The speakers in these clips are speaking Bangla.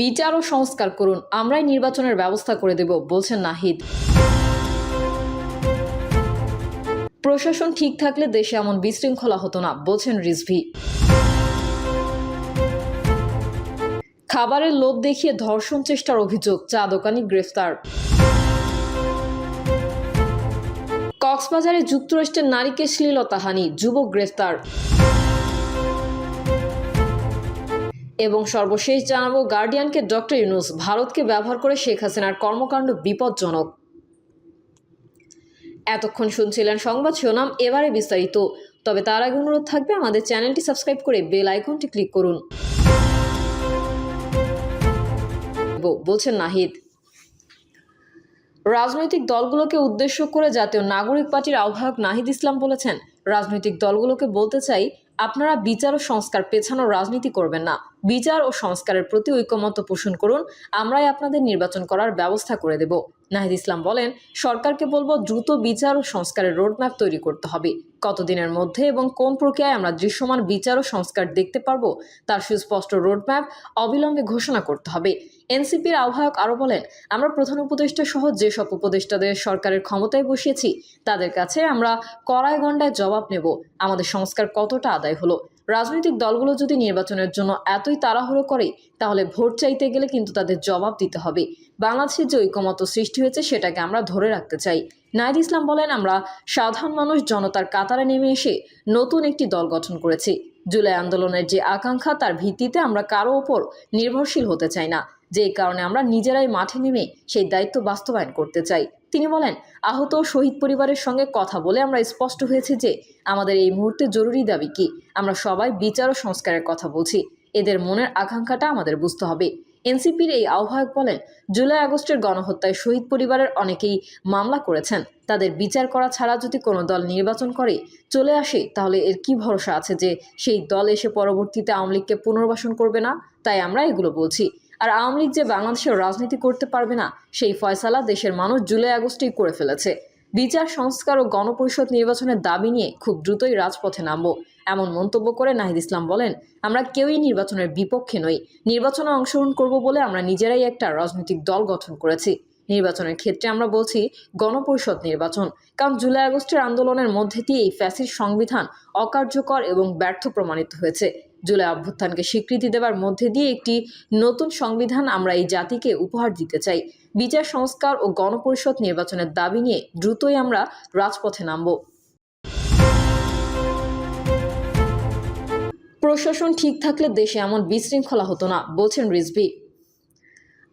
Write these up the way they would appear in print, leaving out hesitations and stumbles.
বিচার ও সংস্কার করুন, আমরাই নির্বাচনের ব্যবস্থা করে দেব, বলছেন নাহিদ। প্রশাসন ঠিক থাকলে দেশে এমন বিশৃঙ্খলা হতো না, বলছেন রিজভী। খাবারের লোভ দেখিয়ে ধর্ষণ চেষ্টার অভিযোগ, চা দোকানি গ্রেফতার। কক্সবাজারে যুক্তরাষ্ট্রের নারীকে শ্লীলতাহানি, যুবক গ্রেফতার। এবং সর্বশেষ জানাবো, গার্ডিয়ানকে ডক্টর ইউনূস, ভারতকে ব্যবহার করে শেখ হাসিনার কর্মকাণ্ড বিপজ্জনক। এতক্ষণ শুনছিলেন সংবাদ শিরোনাম, এবারে বিস্তারিত। তবে তার আগে অনুরোধ থাকবে আমাদের চ্যানেলটি সাবস্ক্রাইব করে বেল আইকনটি ক্লিক করুন, বলছেন নাহিদ। রাজনৈতিক দলগুলোকে উদ্দেশ্য করে জাতীয় নাগরিক পার্টির আহ্বায়ক নাহিদ ইসলাম বলেছেন, রাজনৈতিক দলগুলোকে বলতে চাই, আপনারা বিচার ও সংস্কার পেছানোর রাজনীতি করবেন না, বিচার ও সংস্কারের প্রতি ঐকমত্য পোষণ করুন, আমরাই আপনাদের নির্বাচন করার ব্যবস্থা করে দেব। নাহিদ ইসলাম বলেন, সরকারকে বলবো দ্রুত বিচার ও সংস্কারের রোডম্যাপ তৈরি করতে হবে। কতদিনের মধ্যে এবং কোন প্রক্রিয়ায় আমরা দৃশ্যমান বিচার ও সংস্কার দেখতে পারবো তার সুস্পষ্ট রোডম্যাপ অবিলম্বে ঘোষণা করতে হবে। এনসিপির আহ্বায়ক আরও বলেন, আমরা প্রধান উপদেষ্টা সহ যেসব উপদেষ্টাদের সরকারের ক্ষমতায় বসিয়েছি তাদের কাছে আমরা কড়ায় গণ্ডায় জবাব নেব, আমাদের সংস্কার কতটা আদায় হলো। রাজনৈতিক দলগুলো যদি নির্বাচনের জন্য এতই তাড়াহুড়ো করে তাহলে ভোট চাইতে গেলে কিন্তু তাদের জবাব দিতে হবে। বাংলাদেশের যে ঐকমত্য সৃষ্টি হয়েছে সেটাকে আমরা ধরে রাখতে চাই। নাহিদ ইসলাম বলেন, আমরা সাধারণ মানুষ জনতার কাতারে নেমে এসে নতুন একটি দল গঠন করেছি। জুলাই আন্দোলনের যে আকাঙ্ক্ষা তার ভিত্তিতে আমরা কারো ওপর নির্ভরশীল হতে চাই না, যেই কারণে আমরা নিজেরাই মাঠে নেমে সেই দায়িত্ব বাস্তবায়ন করতে চাই। তিনি বলেন, আহত শহীদ পরিবারের সঙ্গে কথা বলে আমরা স্পষ্ট হয়েছে যে আমাদের এই মুহূর্তে জরুরি দাবি কি। আমরা সবাই বিচার ও সংস্কারের কথা বলছি, এদের মনের আকাঙ্ক্ষাটা আমাদের বুঝতে হবে। এনসিপির এই আহ্বায়ক বলেন, জুলাই আগস্টের গণহত্যায় শহীদ পরিবারের অনেকেই মামলা করেছেন, তাদের বিচার করা ছাড়া যদি কোনো দল নির্বাচন করে চলে আসে তাহলে এর কি ভরসা আছে যে সেই দল এসে পরবর্তীতে আওয়ামী লীগকে পুনর্বাসন করবে না। তাই আমরা এগুলো বলছি। আর আওয়ামী লীগ যে বাংলাদেশের রাজনীতি করতে পারবে না সেই ফয়সালা দেশের মানুষ জুলাই আগস্টেই করে ফেলেছে। বিচার সংস্কার ও গণপরিষদ নির্বাচনের দাবি নিয়ে খুব দ্রুতই রাজপথে নামব, এমন মন্তব্য করে নাহিদ ইসলাম বলেন, আমরা কেউই নির্বাচনের বিপক্ষে নই, নির্বাচনে অংশগ্রহণ করব বলে আমরা নিজেরাই একটা রাজনৈতিক দল গঠন করেছি। নির্বাচনের ক্ষেত্রে আমরা বলছি গণপরিষদ নির্বাচন, কারণ জুলাই আগস্টের আন্দোলনের মধ্যে দিয়ে এই ফ্যাসিস্ট সংবিধান অকার্যকর এবং ব্যর্থ প্রমাণিত হয়েছে। জুলাই অভ্যুত্থানকে স্বীকৃতি দেওয়ার মধ্যে দিয়ে একটি নতুন সংবিধান আমরা এই জাতিকে উপহার দিতে চাই। বিচার সংস্কার ও গণপরিষদ নির্বাচনের দাবি নিয়ে দ্রুতই আমরা রাজপথে নামব। প্রশাসন ঠিক থাকলে দেশে এমন বিশৃঙ্খলা হতো না, বলছেন রিজভী।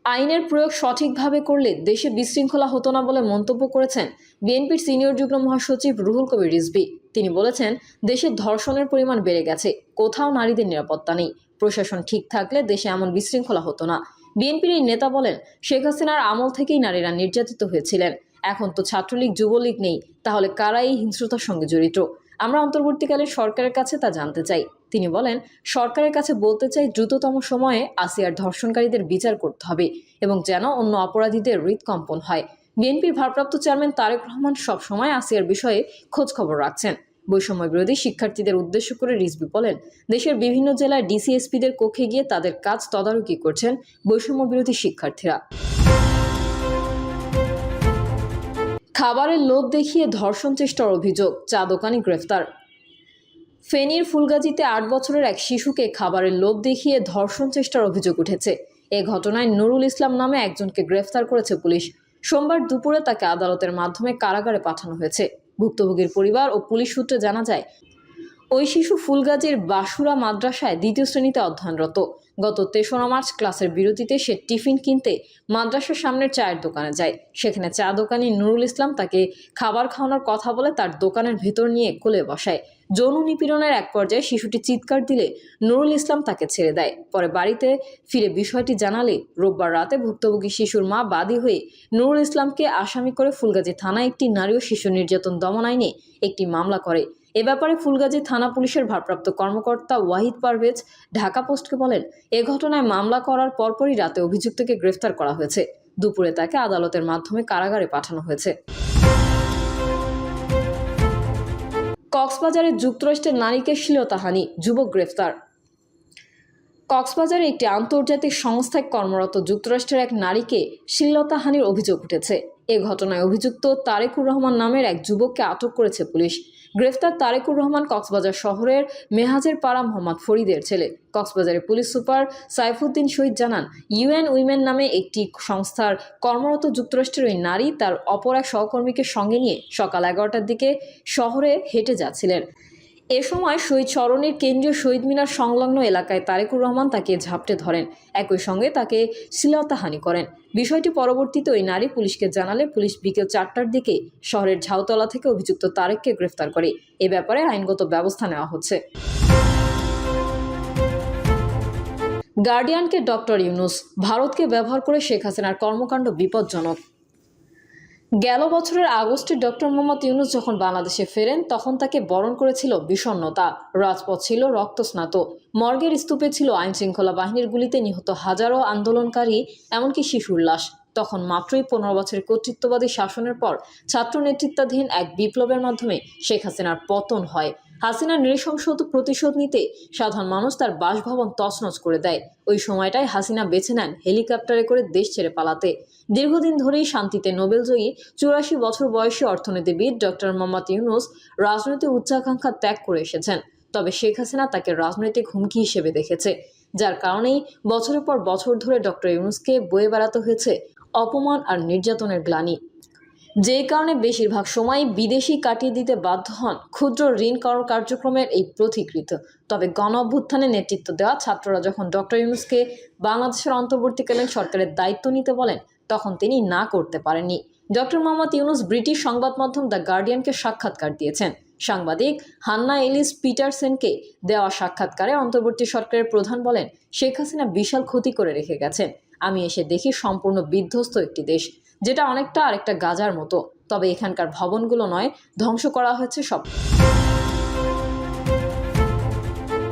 আইনের প্রয়োগ সঠিকভাবে করলে দেশে বিশৃঙ্খলা হতো না বলে মন্তব্য করেছেন বিএনপির সিনিয়র যুগ্ম মহাসচিব রুহুল কবির রিজভী। তিনি বলেছেন, দেশে ধর্ষণের পরিমাণ বেড়ে গেছে, কোথাও নারীদের নিরাপত্তা নেই। প্রশাসন ঠিক থাকলে দেশে এমন বিশৃঙ্খলা হতো না। বিএনপির এই নেতা বলেন, শেখ হাসিনার আমল থেকেই নারীরা নির্যাতিত হয়েছিলেন, এখন তো ছাত্রলীগ যুবলীগ নেই, তাহলে কারা এই হিংস্রতার সঙ্গে জড়িত? আমরা অন্তর্বর্তীকালীন সরকারের কাছে তা জানতে চাই। তিনি বলেন, সরকারের কাছে বলতে চাই, দ্রুততম সময়ে আসিয়ার ধর্ষণকারীদের বিচার করতে হবে এবং যেন অন্য অপরাধীদের হৃদকম্পন হয়। বিএনপির ভারপ্রাপ্ত চেয়ারম্যান তারেক রহমান সবসময় আসিয়ার বিষয়ে খোঁজ খবর রাখছেন। বৈষম্য বিরোধী শিক্ষার্থীদের উদ্দেশ্য করে রিজভী বলেন, দেশের বিভিন্ন জেলায় ডিসিএসপিদের কক্ষে গিয়ে তাদের কাজ তদারকি করছেন বৈষম্য বিরোধী শিক্ষার্থীরা। খাবারের লোভ দেখিয়ে ধর্ষণ চেষ্টার অভিযোগ, চা দোকানি গ্রেফতার। ফেনীর ফুলগাজীতে 8 বছরের এক শিশুকে খাবারের লোভ দেখিয়ে ধর্ষণ চেষ্টার অভিযোগ উঠেছে। এ ঘটনায় নুরুল ইসলাম নামে একজনকে গ্রেফতার করেছে পুলিশ। সোমবার দুপুরে তাকে আদালতের মাধ্যমে কারাগারে পাঠানো হয়েছে। ভুক্তভোগীর পরিবার ও পুলিশ সূত্রে জানা যায়, ওই শিশু ফুলগাজীর বাসুরা মাদ্রাসায় 2য় শ্রেণীতে অধ্যয়নরত। গত 3রা মার্চ ক্লাসের বিরতিতে সে টিফিন কিনতে মাদ্রাসার সামনের চায়ের দোকানে যায়। সেখানে চা দোকানি নুরুল ইসলাম তাকে খাবার খাওয়ানোর কথা বলে তার দোকানের ভেতর নিয়ে কোলে বসায়। যৌন নিপীড়নের এক পর্যায়ে শিশুটি চিৎকার দিলে নুরুল ইসলাম তাকে ছেড়ে দেয়। পরে বাড়িতে ফিরে বিষয়টি জানালে রোববার রাতে ভুক্তভোগী শিশুর মা বাদী হয়ে নুরুল ইসলামকে আসামি করে ফুলগাজী থানায় একটি নারী ও শিশু নির্যাতন দমন আইনে একটি মামলা করে। এ ব্যাপারে ফুলগাজী থানা পুলিশের ভারপ্রাপ্ত কর্মকর্তা ওয়াহিদ পারভেজ ঢাকা পোস্টকে বলেন, এ ঘটনায় মামলা করার পরপরই রাতে অভিযুক্তকে গ্রেফতার করা হয়েছে। দুপুরে তাকে আদালতের মাধ্যমে কারাগারে পাঠানো হয়েছে। কক্সবাজারে যুক্তরাষ্ট্রের নারীকে শ্লীলতাহানি, যুবক গ্রেফতার। কক্সবাজারে একটি আন্তর্জাতিক সংস্থায় কর্মরত যুক্তরাষ্ট্রের এক নারীকে শ্লীলতাহানির অভিযোগ উঠেছে। এ ঘটনায় অভিযুক্ত তারেকুর রহমান নামের এক যুবককে আটক করেছে পুলিশ। গ্রেফতার তারেকুর রহমান কক্সবাজার শহরের মেহাজের পাড়া মোহাম্মদ ফরিদের ছেলে। কক্সবাজারের পুলিশ সুপার সাইফুদ্দিন শহীদ জানান, ইউএন উইমেন নামে একটি সংস্থার কর্মরত যুক্তরাষ্ট্রের ওই নারী তার অপর এক সহকর্মীকে সঙ্গে নিয়ে সকাল 11টার দিকে শহরে হেঁটে যাচ্ছিলেন। এ সময় শহীদ সরণির কেন্দ্রীয় শহীদ মিনার সংলগ্ন এলাকায় তারেকুর রহমান তাকে ঝাপটে ধরেন, একই সঙ্গে তাকে শ্লীলতাহানি করেন। বিষয়টি পরবর্তীতে ওই নারী পুলিশকে জানালে পুলিশ বিকেল 4টার দিকে শহরের ঝাউতলা থেকে অভিযুক্ত তারেককে গ্রেফতার করে। এ ব্যাপারে আইনগত ব্যবস্থা নেওয়া হচ্ছে। গার্ডিয়ানকে ডক্টর ইউনূস, ভারতকে ব্যবহার করে শেখ হাসিনার কর্মকাণ্ড বিপজ্জনক। গেল বছরের আগস্টে ডক্টর মোহাম্মদ ইউনূস যখন বাংলাদেশে ফেরেন তখন তাকে বরণ করেছিল বিষণ্ণতা। রাজপথ ছিল রক্তস্নাত, মর্গের স্তূপে ছিল আইনশৃঙ্খলা বাহিনীর গুলিতে নিহত হাজারো আন্দোলনকারী, এমনকি শিশুর লাশ। তখন মাত্রই 15 বছরের কর্তৃত্ববাদী শাসনের পর ছাত্র নেতৃত্বাধীন এক বিপ্লবের মাধ্যমে শেখ হাসিনার পতন হয়। হাসিনার নৃশংস প্রতিশোধ নিতে সাধারণ মানুষ তার বাসভবন তছনছ করে দেয়। ওই সময়টায় হাসিনা বেছে নেন হেলিকপ্টারে করে দেশ ছেড়ে পালাতে। দীর্ঘদিন ধরেই শান্তিতে নোবেলজয়ী 84 বছর বয়সী অর্থনীতিবিদ ডক্টর মোহাম্মদ ইউনূস রাজনৈতিক উচ্চাকাঙ্ক্ষা ত্যাগ করে এসেছেন। তবে শেখ হাসিনা তাকে রাজনৈতিক হুমকি হিসেবে দেখেছে, যার কারণেই বছরের পর বছর ধরে ডক্টর ইউনূসকে বয়ে বেড়াতে হয়েছে অপমান আর নির্যাতনের গ্লানি। যে কারণে বেশিরভাগ সময় বিদেশি কাটিয়ে দিতে বাধ্য হন ক্ষুদ্র ঋণ কার্যক্রমের এই প্রতিকৃত। তবে গণ অভ্যুত্থানে নেতৃত্ব দেওয়া ছাত্ররা যখন ডক্টর ইউনূসকে বাংলাদেশের অন্তর্বর্তীকালীন সরকারের দায়িত্ব নিতে বলেন তখন তিনি না করতে পারেননি। ডক্টর মোহাম্মদ ইউনূস ব্রিটিশ সংবাদ মাধ্যম দ্য গার্ডিয়ানকে সাক্ষাৎকার দিয়েছেন। সাংবাদিক হান্না এলিস পিটারসেনকে দেওয়া সাক্ষাৎকারে অন্তর্বর্তী সরকারের প্রধান বলেন, শেখ হাসিনা বিশাল ক্ষতি করে রেখে গেছেন। আমি এসে দেখি সম্পূর্ণ বিধ্বস্ত একটি দেশ, যেটা অনেকটা আরেকটা গাজার মতো। তবে এখানকার ভবনগুলো নয়, ধ্বংস করা হয়েছে সব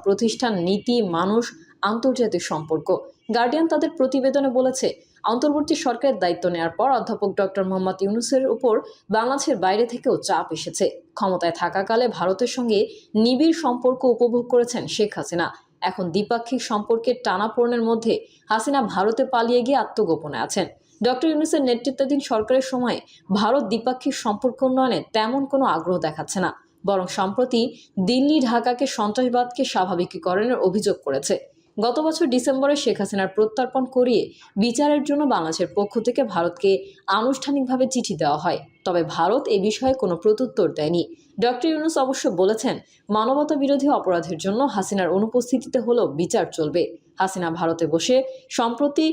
প্রতিষ্ঠান, নীতি, মানুষ, আন্তর্জাতিক সম্পর্ক। গার্ডিয়ান তাদের প্রতিবেদনে বলেছে, অন্তর্বর্তী সরকারের দায়িত্ব নেওয়ার পর অধ্যাপক ডক্টর মোহাম্মদ ইউনূসের উপর বাংলাদেশের বাইরে থেকেও চাপ এসেছে। ক্ষমতায় থাকাকালে ভারতের সঙ্গে নিবিড় সম্পর্ক উপভোগ করেছেন শেখ হাসিনা। এখন দ্বিপাক্ষিক সম্পর্কের টানাপোড়েনের মধ্যে হাসিনা ভারতে পালিয়ে গিয়ে আত্মগোপনে আছেন। ডক্টর ইউনূসের নেতৃত্বাধীন সরকারের সময় ভারত দ্বিপাক্ষিক সম্পর্ক উন্নয়নে তেমন কোনো আগ্রহ দেখাচ্ছে না, বরং সম্প্রতি দিল্লি ঢাকাকে সন্ত্রাসবাদকে স্বাভাবিকীকরণের অভিযোগ করেছে। গত বছর ডিসেম্বরে শেখ হাসিনার প্রত্যর্পণ করিয়ে বিচারের জন্য বাংলাদেশের পক্ষ থেকে ভারতকে আনুষ্ঠানিকভাবে চিঠি দেওয়া হয়, তবে ভারত এ বিষয়ে কোনো প্রত্যুত্তর দেয়নি। ডক্টর ইউনূস অবশ্য বলেছেন, মানবতা বিরোধী অপরাধের জন্য হাসিনার অনুপস্থিতিতে হলেও বিচার চলবে। হাসিনা ভারতে বসে সম্প্রতি